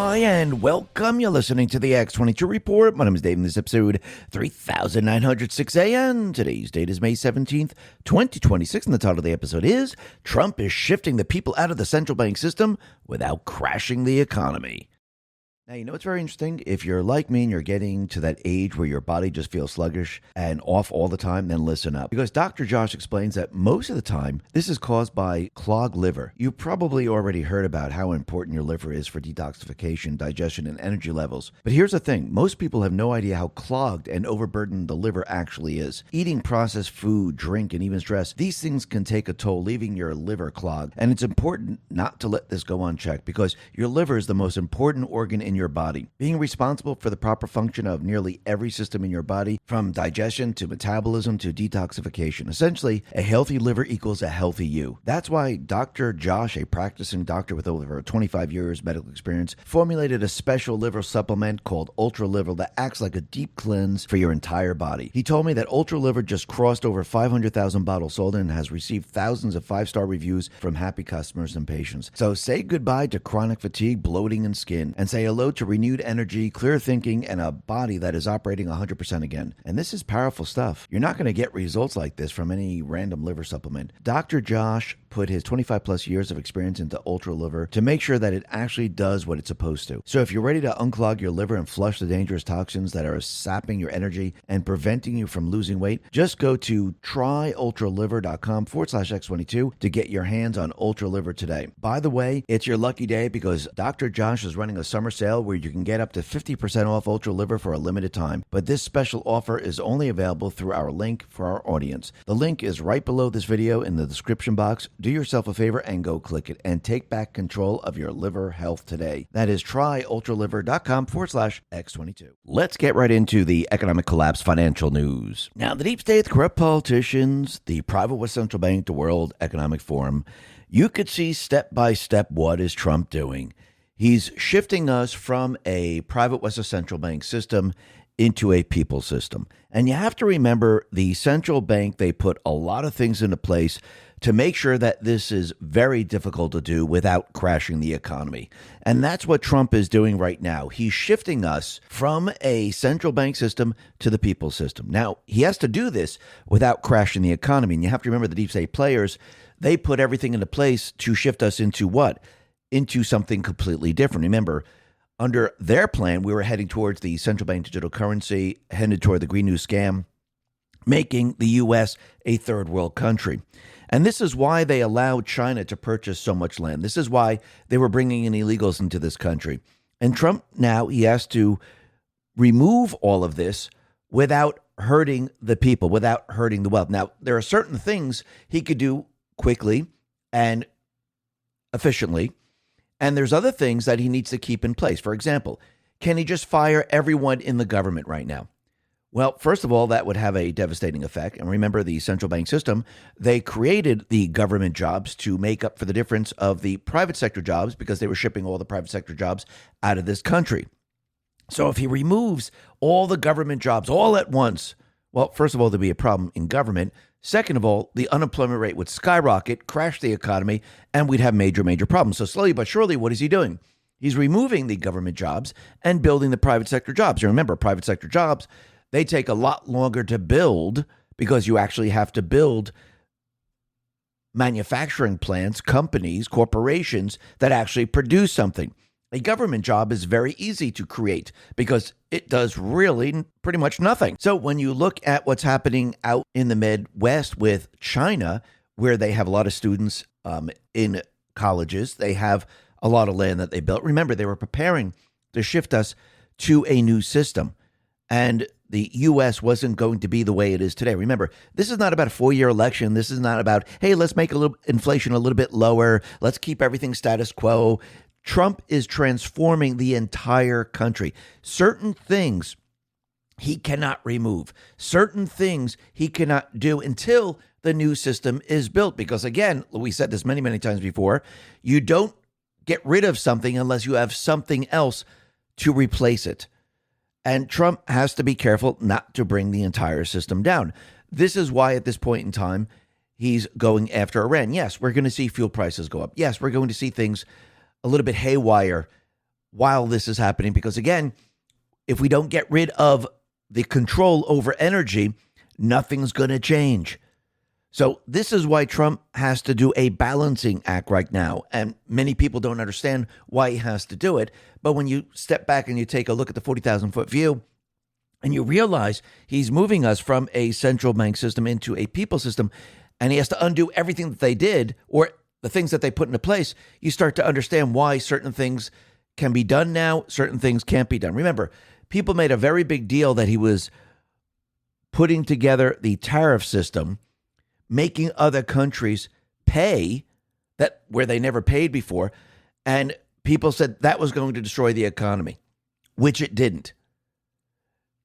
Hi, and welcome. You're listening to the X22 Report. My name is Dave, and this is episode 3906 and today's date is May 17th, 2026, and the title of the episode is Trump is Shifting the People Out of the Central Bank System Without Crashing the Economy. Now, you know what's very interesting? If you're like me and you're getting to that age where your body just feels sluggish and off all the time, then listen up. Because Dr. Josh explains that most of the time, this is caused by clogged liver. You probably already heard about how important your liver is for detoxification, digestion, and energy levels. But here's the thing. Most people have no idea how clogged and overburdened the liver actually is. Eating processed food, drink, and even stress, these things can take a toll, leaving your liver clogged. And it's important not to let this go unchecked because your liver is the most important organ in your body, being responsible for the proper function of nearly every system in your body, from digestion to metabolism to detoxification. Essentially, a healthy liver equals a healthy you. That's why Dr. Josh, a practicing doctor with over 25 years medical experience, formulated a special liver supplement called Ultra Liver that acts like a deep cleanse for your entire body. He told me that Ultra Liver just crossed over 500,000 bottles sold and has received thousands of 5-star reviews from happy customers and patients. So say goodbye to chronic fatigue, bloating, and skin, and say hello to renewed energy, clear thinking, and a body that is operating 100% again. And this is powerful stuff. You're not going to get results like this from any random liver supplement. Dr. Josh put his 25 plus years of experience into Ultra Liver to make sure that it actually does what it's supposed to. So if you're ready to unclog your liver and flush the dangerous toxins that are sapping your energy and preventing you from losing weight, just go to tryultraliver.com/X22 to get your hands on Ultra Liver today. By the way, it's your lucky day because Dr. Josh is running a summer sale where you can get up to 50% off Ultra Liver for a limited time. But this special offer is only available through our link for our audience. The link is right below this video in the description box. Do yourself a favor and go click it and take back control of your liver health today. That is tryultraliver.com/X22. Let's get right into the economic collapse financial news. Now, the deep state, the corrupt politicians, the private West Central Bank, the World Economic Forum, you could see step by step what is Trump doing. He's shifting us from a private West Central Bank system into a people system. And you have to remember the central bank, they put a lot of things into place to make sure that this is very difficult to do without crashing the economy. And that's what Trump is doing right now. He's shifting us from a central bank system to the people system. Now, he has to do this without crashing the economy. And you have to remember the deep state players, they put everything into place to shift us into what? Into something completely different. Remember, under their plan, we were heading towards the central bank digital currency, headed toward the Green New Scam, making the U.S. a third world country. And this is why they allowed China to purchase so much land. This is why they were bringing in illegals into this country. And Trump now, he has to remove all of this without hurting the people, without hurting the wealth. Now, there are certain things he could do quickly and efficiently. And there's other things that he needs to keep in place. For example, can he just fire everyone in the government right now? Well, first of all, that would have a devastating effect. And remember, the central bank system, they created the government jobs to make up for the difference of the private sector jobs because they were shipping all the private sector jobs out of this country. So if he removes all the government jobs all at once, well, first of all, there'd be a problem in government. Second of all, the unemployment rate would skyrocket, crash the economy, and we'd have major, major problems. So slowly but surely, what is he doing? He's removing the government jobs and building the private sector jobs. You remember, private sector jobs, they take a lot longer to build because you actually have to build manufacturing plants, companies, corporations that actually produce something. A government job is very easy to create because it does really pretty much nothing. So when you look at what's happening out in the Midwest with China, where they have a lot of students in colleges, they have a lot of land that they built. Remember, they were preparing to shift us to a new system. And the U.S. wasn't going to be the way it is today. Remember, this is not about a 4-year election. This is not about, hey, let's make inflation a little bit lower. Let's keep everything status quo. Trump is transforming the entire country. Certain things he cannot remove. Certain things he cannot do until the new system is built. Because again, we said this many, many times before, you don't get rid of something unless you have something else to replace it. And Trump has to be careful not to bring the entire system down. This is why at this point in time, he's going after Iran. Yes, we're going to see fuel prices go up. Yes, we're going to see things a little bit haywire while this is happening, because again, if we don't get rid of the control over energy, nothing's going to change. So this is why Trump has to do a balancing act right now. And many people don't understand why he has to do it. But when you step back and you take a look at the 40,000 foot view, and you realize he's moving us from a central bank system into a people system, and he has to undo everything that they did or the things that they put into place, you start to understand why certain things can be done now, certain things can't be done. Remember, people made a very big deal that he was putting together the tariff system, making other countries pay that where they never paid before, and people said that was going to destroy the economy, which it didn't.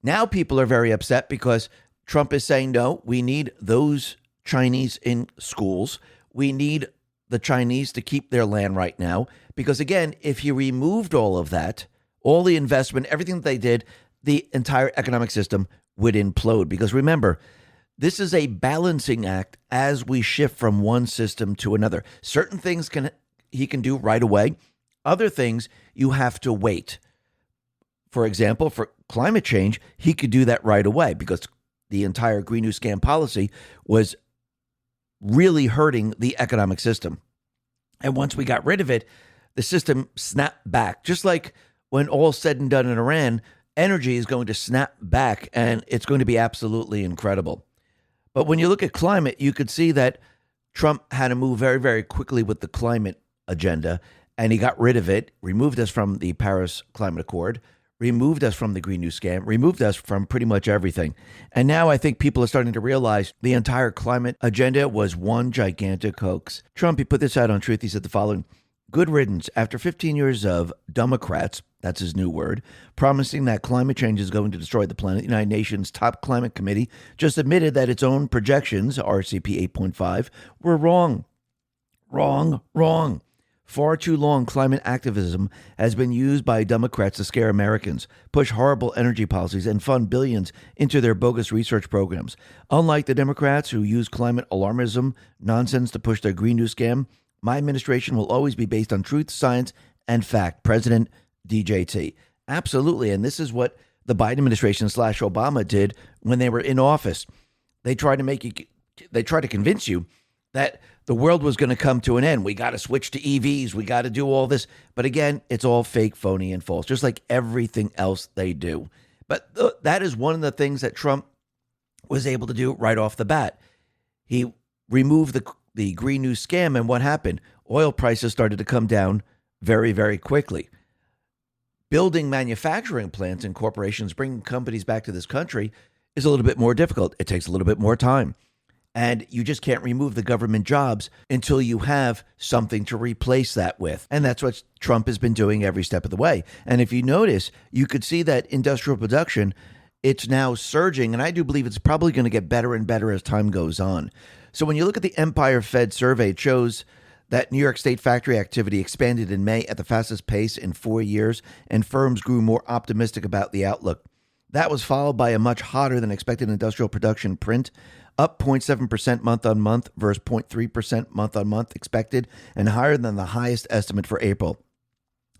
Now people are very upset because Trump is saying, no, we need those Chinese in schools. We need the Chinese to keep their land right now. Because again, if he removed all of that, all the investment, everything that they did, the entire economic system would implode. Because remember, this is a balancing act as we shift from one system to another. Certain things he can do right away. Other things you have to wait. For example, for climate change, he could do that right away because the entire Green New Scam policy was really hurting the economic system. And once we got rid of it, the system snapped back. Just like when all's said and done in Iran, energy is going to snap back and it's going to be absolutely incredible. But when you look at climate, you could see that Trump had to move very, very quickly with the climate agenda, and he got rid of it, removed us from the Paris Climate Accord, removed us from the Green New Scam, removed us from pretty much everything. And now I think people are starting to realize the entire climate agenda was one gigantic hoax. Trump, he put this out on Truth. He said the following: good riddance. After 15 years of Democrats, that's his new word, promising that climate change is going to destroy the planet, the United Nations top climate committee just admitted that its own projections, RCP 8.5, were wrong. Wrong. Far too long, climate activism has been used by Democrats to scare Americans, push horrible energy policies, and fund billions into their bogus research programs. Unlike the Democrats who use climate alarmism nonsense to push their Green New Scam, my administration will always be based on truth, science, and fact. President DJT. Absolutely. And this is what the Biden administration / Obama did when they were in office. They tried to convince you that the world was going to come to an end. We got to switch to EVs. We got to do all this. But again, it's all fake, phony, and false, just like everything else they do. But that is one of the things that Trump was able to do right off the bat. He removed the Green New Scam, and what happened? Oil prices started to come down very, very quickly. Building manufacturing plants and corporations, bringing companies back to this country is a little bit more difficult. It takes a little bit more time. And you just can't remove the government jobs until you have something to replace that with. And that's what Trump has been doing every step of the way. And if you notice, you could see that industrial production, it's now surging. And I do believe it's probably going to get better and better as time goes on. So when you look at the Empire Fed survey, it shows that New York State factory activity expanded in May at the fastest pace in 4 years, and firms grew more optimistic about the outlook. That was followed by a much hotter than expected industrial production print, up 0.7% month on month versus 0.3% month on month expected, and higher than the highest estimate for April.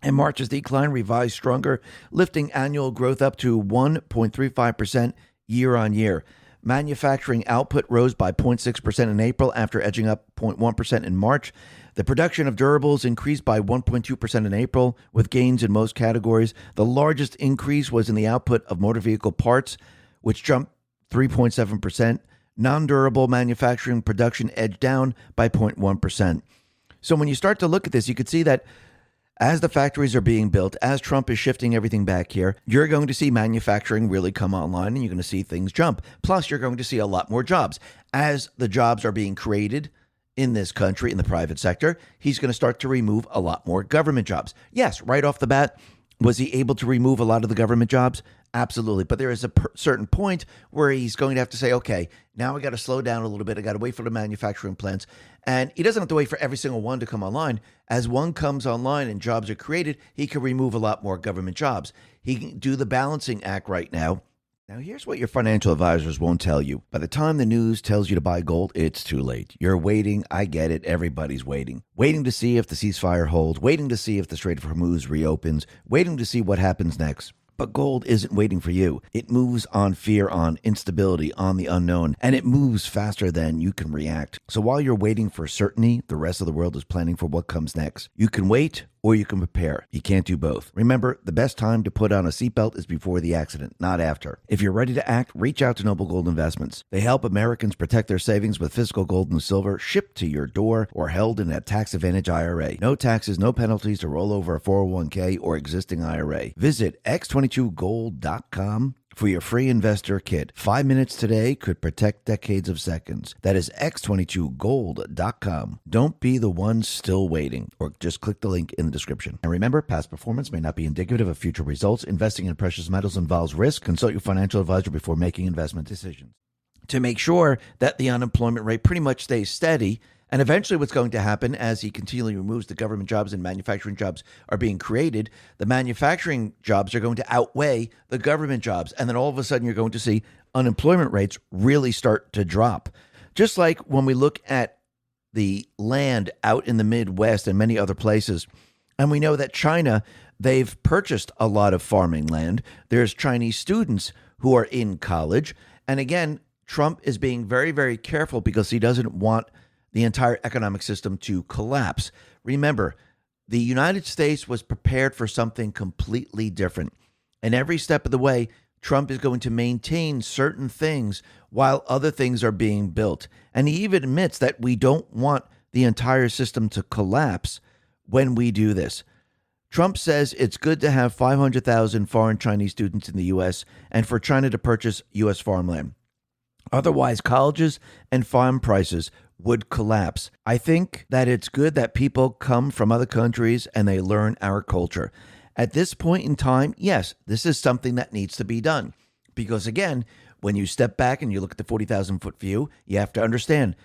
And March's decline revised stronger, lifting annual growth up to 1.35% year on year. Manufacturing output rose by 0.6% in April after edging up 0.1% in March. The production of durables increased by 1.2% in April, with gains in most categories. The largest increase was in the output of motor vehicle parts, which jumped 3.7%. Non-durable manufacturing production edged down by 0.1%. So when you start to look at this, you could see that as the factories are being built, as Trump is shifting everything back here, you're going to see manufacturing really come online and you're going to see things jump. Plus, you're going to see a lot more jobs. As the jobs are being created in this country, in the private sector, he's going to start to remove a lot more government jobs. Yes, right off the bat, was he able to remove a lot of the government jobs? Absolutely. But there is a certain point where he's going to have to say, okay, now we got to slow down a little bit. I got to wait for the manufacturing plants. And he doesn't have to wait for every single one to come online. As one comes online and jobs are created, he can remove a lot more government jobs. He can do the balancing act right now Now, here's what your financial advisors won't tell you. By the time the news tells you to buy gold, it's too late. You're waiting. I get it. Everybody's waiting. Waiting to see if the ceasefire holds, waiting to see if the Strait of Hormuz reopens, waiting to see what happens next. But gold isn't waiting for you. It moves on fear, on instability, on the unknown, and it moves faster than you can react. So while you're waiting for certainty, the rest of the world is planning for what comes next. You can wait or you can prepare. You can't do both. Remember, the best time to put on a seatbelt is before the accident, not after. If you're ready to act, reach out to Noble Gold Investments. They help Americans protect their savings with physical gold and silver shipped to your door or held in a tax-advantage IRA. No taxes, no penalties to roll over a 401k or existing IRA. Visit X22Gold.com for your free investor kit. 5 minutes today could protect decades of seconds. That is X22Gold.com. Don't be the one still waiting, or just click the link in the description. And remember, past performance may not be indicative of future results. Investing in precious metals involves risk. Consult your financial advisor before making investment decisions. To make sure that the unemployment rate pretty much stays steady, and eventually what's going to happen as he continually removes the government jobs and manufacturing jobs are being created, the manufacturing jobs are going to outweigh the government jobs. And then all of a sudden you're going to see unemployment rates really start to drop. Just like when we look at the land out in the Midwest and many other places, and we know that China, they've purchased a lot of farming land. There's Chinese students who are in college. And again, Trump is being very, very careful because he doesn't want the entire economic system to collapse. Remember, the United States was prepared for something completely different. And every step of the way, Trump is going to maintain certain things while other things are being built. And he even admits that we don't want the entire system to collapse when we do this. Trump says it's good to have 500,000 foreign Chinese students in the U.S. and for China to purchase U.S. farmland. Otherwise, colleges and farm prices would collapse. I think that it's good that people come from other countries and they learn our culture. At this point in time, yes, this is something that needs to be done. Because again, when you step back and you look at the 40,000-foot view, you have to understand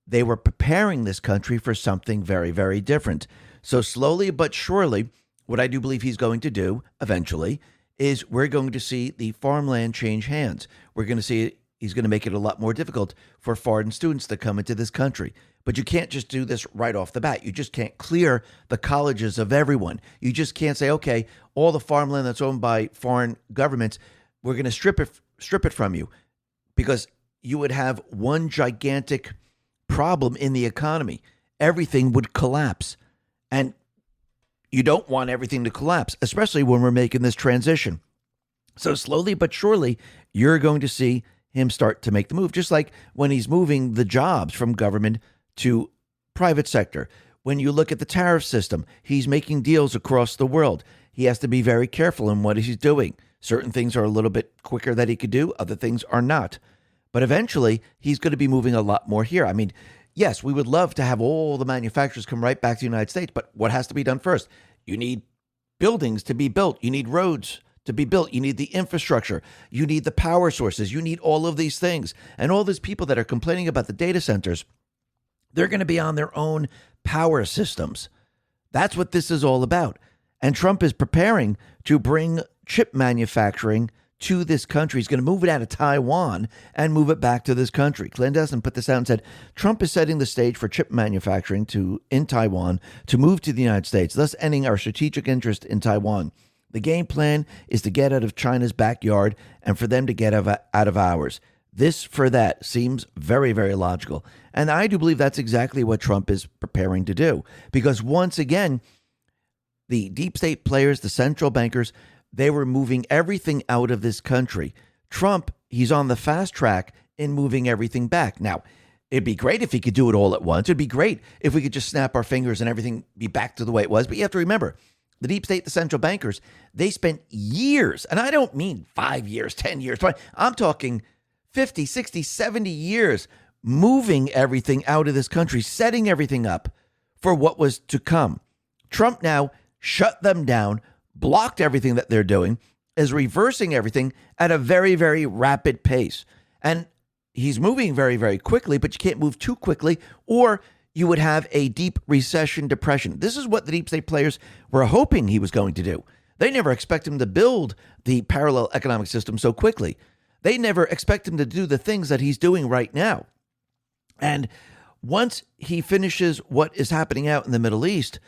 they were preparing this country for something very, very different. So slowly but surely, what I do believe he's going to do eventually is we're going to see the farmland change hands. We're going to see he's going to make it a lot more difficult for foreign students to come into this country. But you can't just do this right off the bat. You just can't clear the colleges of everyone. You just can't say, okay, all the farmland that's owned by foreign governments, we're going to strip it from you, because you would have one gigantic problem in the economy. Everything would collapse. And you don't want everything to collapse, especially when we're making this transition. So slowly but surely, you're going to see him start to make the move, just like when he's moving the jobs from government to private sector. When you look at the tariff system, he's making deals across the world. He has to be very careful in what he's doing. Certain things are a little bit quicker that he could do. Other things are not. But eventually, he's going to be moving a lot more here. I mean, yes, we would love to have all the manufacturers come right back to the United States, but what has to be done first? You need buildings to be built. You need roads to be built. You need the infrastructure. You need the power sources. You need all of these things. And all these people that are complaining about the data centers, they're going to be on their own power systems. That's what this is all about. And Trump is preparing to bring chip manufacturing to this country. He's going to move it out of Taiwan and move it back to this country. Clandestine put this out and said, Trump is setting the stage for chip manufacturing in Taiwan to move to the United States, thus ending our strategic interest in Taiwan. The game plan is to get out of China's backyard and for them to get out of ours. This for that seems very, very logical. And I do believe that's exactly what Trump is preparing to do. Because once again, the deep state players, the central bankers, they were moving everything out of this country. Trump, he's on the fast track in moving everything back. Now, it'd be great if he could do it all at once. It'd be great if we could just snap our fingers and everything be back to the way it was. But you have to remember, the deep state, the central bankers, they spent years, and I don't mean 5 years, 10 years, 20, I'm talking 50, 60, 70 years moving everything out of this country, setting everything up for what was to come. Trump now shut them down, blocked everything that they're doing, is reversing everything at a very, very rapid pace. And he's moving very, very quickly, but you can't move too quickly or you would have a deep recession, depression. This is what the deep state players were hoping he was going to do. They never expect him to build the parallel economic system so quickly. They never expect him to do the things that he's doing right now. And once he finishes what is happening out in the Middle East,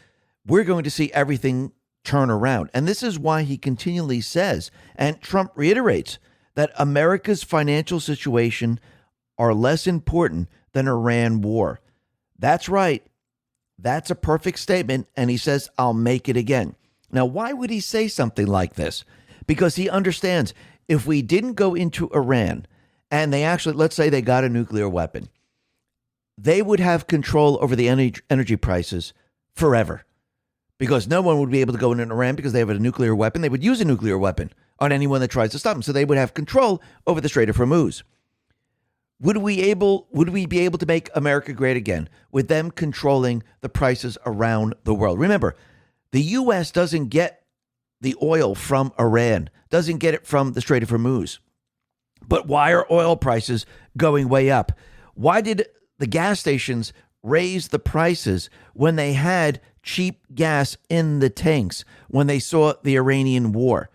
we're going to see everything turn around. And this is why he continually says, and Trump reiterates, that America's financial situation are less important than Iran war. That's right. That's a perfect statement. And he says, I'll make it again. Now, why would he say something like this? Because he understands if we didn't go into Iran and they actually, let's say they got a nuclear weapon, they would have control over the energy prices forever, because no one would be able to go in Iran because they have a nuclear weapon. They would use a nuclear weapon on anyone that tries to stop them. So they would have control over the Strait of Hormuz. Would we be able to make America great again with them controlling the prices around the world? Remember, the U.S. doesn't get the oil from Iran, doesn't get it from the Strait of Hormuz. But why are oil prices going way up? Why did the gas stations raise the prices when they had cheap gas in the tanks when they saw the Iranian war?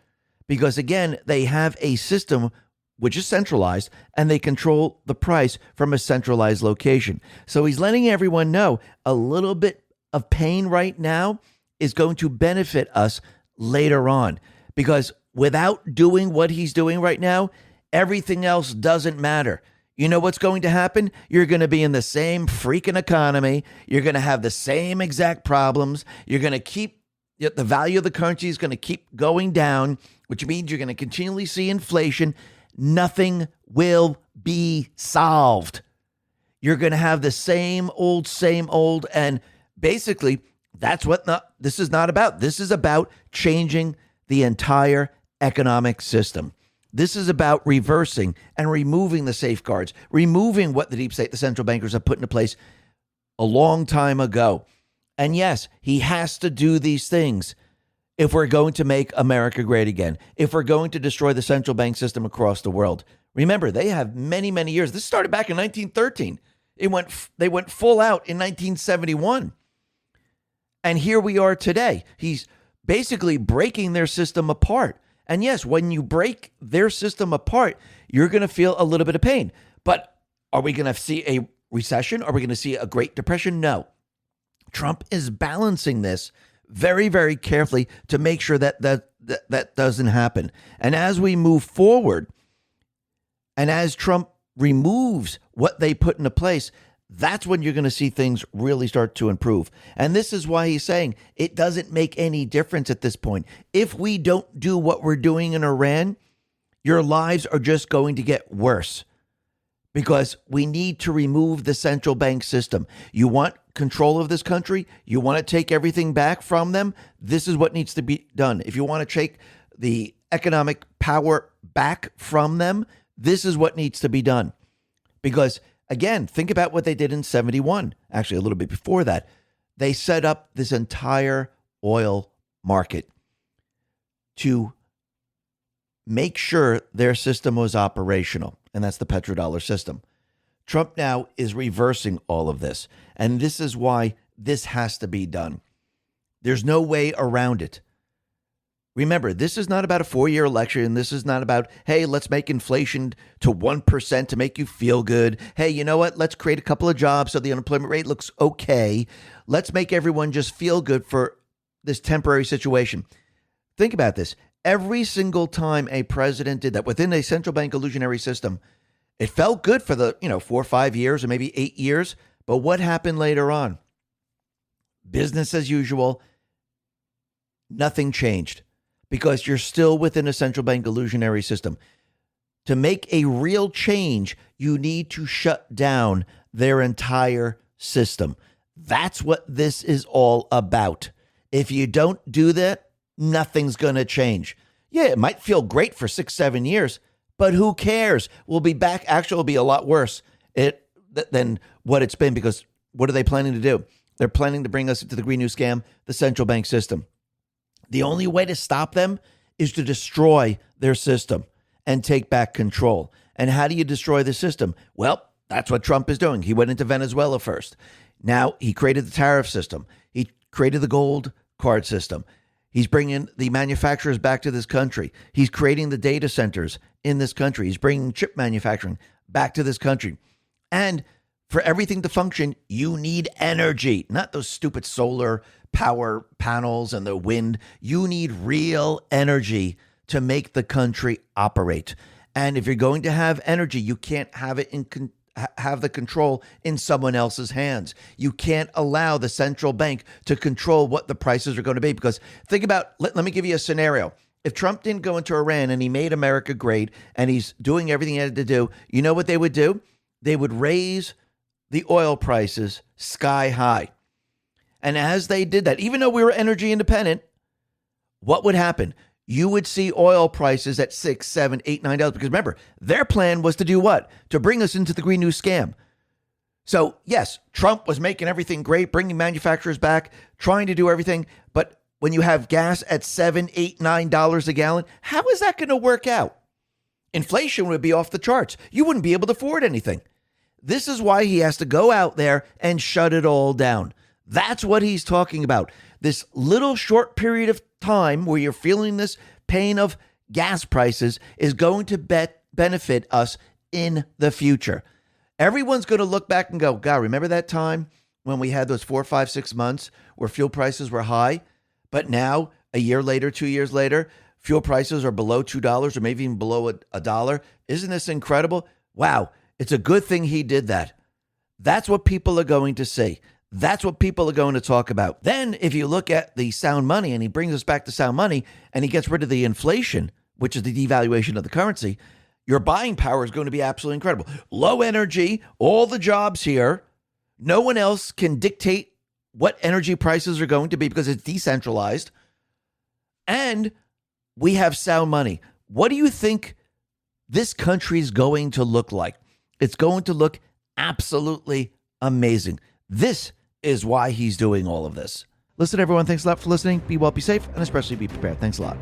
Because again, they have a system which is centralized, and they control the price from a centralized location. So he's letting everyone know a little bit of pain right now is going to benefit us later on. Because without doing what he's doing right now, everything else doesn't matter. You know what's going to happen? You're going to be in the same freaking economy. You're going to have the same exact problems. You're going to keep, the value of the currency is going to keep going down, which means you're going to continually see inflation. Nothing will be solved. You're going to have the same old, and basically that's what this is not about. This is about changing the entire economic system. This is about reversing and removing the safeguards, removing what the deep state, the central bankers have put into place a long time ago. And yes, he has to do these things if we're going to make America great again, if we're going to destroy the central bank system across the world. Remember, they have many, many years. This started back in 1913. They went full out in 1971. And here we are today. He's basically breaking their system apart. And yes, when you break their system apart, you're going to feel a little bit of pain. But are we going to see a recession? Are we going to see a Great Depression? No. Trump is balancing this very, very carefully to make sure that doesn't happen. And as we move forward, and as Trump removes what they put into place, that's when you're going to see things really start to improve. And this is why he's saying it doesn't make any difference at this point. If we don't do what we're doing in Iran, your lives are just going to get worse, because we need to remove the central bank system. You want control of this country? You want to take everything back from them? This is what needs to be done. If you want to take the economic power back from them, this is what needs to be done. Because again, think about what they did in 71. Actually, a little bit before that. They set up this entire oil market to make sure their system was operational. And that's the petrodollar system. Trump now is reversing all of this. And this is why this has to be done. There's no way around it. Remember, this is not about a 4-year election. This is not about, hey, let's make inflation to 1% to make you feel good. Hey, you know what? Let's create a couple of jobs so the unemployment rate looks okay. Let's make everyone just feel good for this temporary situation. Think about this. Every single time a president did that within a central bank illusionary system, it felt good for the 4 or 5 years or maybe 8 years. But what happened later on? Business as usual. Nothing changed, because you're still within a central bank illusionary system. To make a real change, you need to shut down their entire system. That's what this is all about. If you don't do that, nothing's going to change. Yeah, it might feel great for 6-7 years, but who cares? We'll be back. Actually, it'll be a lot worse than what it's been, because what are they planning to do? They're planning to bring us into the Green New Scam, the central bank system. The only way to stop them is to destroy their system and take back control. And how do you destroy the system? Well, that's what Trump is doing. He went into Venezuela first. Now he created the tariff system. He created the gold card system. He's bringing the manufacturers back to this country. He's creating the data centers in this country. He's bringing chip manufacturing back to this country. And for everything to function, you need energy, not those stupid solar power panels and the wind. You need real energy to make the country operate. And if you're going to have energy, you can't have it have the control in someone else's hands. You can't allow the central bank to control what the prices are going to be. Because think about, let me give you a scenario. If Trump didn't go into Iran and he made America great and he's doing everything he had to do, you know what they would do? They would raise the oil prices sky high. And as they did that, even though we were energy independent, what would happen? You would see oil prices at $6, $7, $8, $9. Because remember, their plan was to do what? To bring us into the Green New Scam. So yes, Trump was making everything great, bringing manufacturers back, trying to do everything. But when you have gas at $7, $8, $9 a gallon, how is that going to work out? Inflation would be off the charts. You wouldn't be able to afford anything. This is why he has to go out there and shut it all down. That's what he's talking about. This little short period of time where you're feeling this pain of gas prices is going to benefit us in the future. Everyone's going to look back and go, God, remember that time when we had those 4, 5, 6 months where fuel prices were high? But now, a year later, 2 years later, fuel prices are below $2 or maybe even below a dollar. Isn't this incredible? Wow, it's a good thing he did that. That's what people are going to see. That's what people are going to talk about. Then if you look at the sound money, and he brings us back to sound money, and he gets rid of the inflation, which is the devaluation of the currency, your buying power is going to be absolutely incredible. Low energy, all the jobs here. No one else can dictate what energy prices are going to be because it's decentralized. And we have sound money. What do you think this country is going to look like? It's going to look absolutely amazing. This is why he's doing all of this. Listen, everyone, thanks a lot for listening. Be well, be safe, and especially be prepared. Thanks a lot.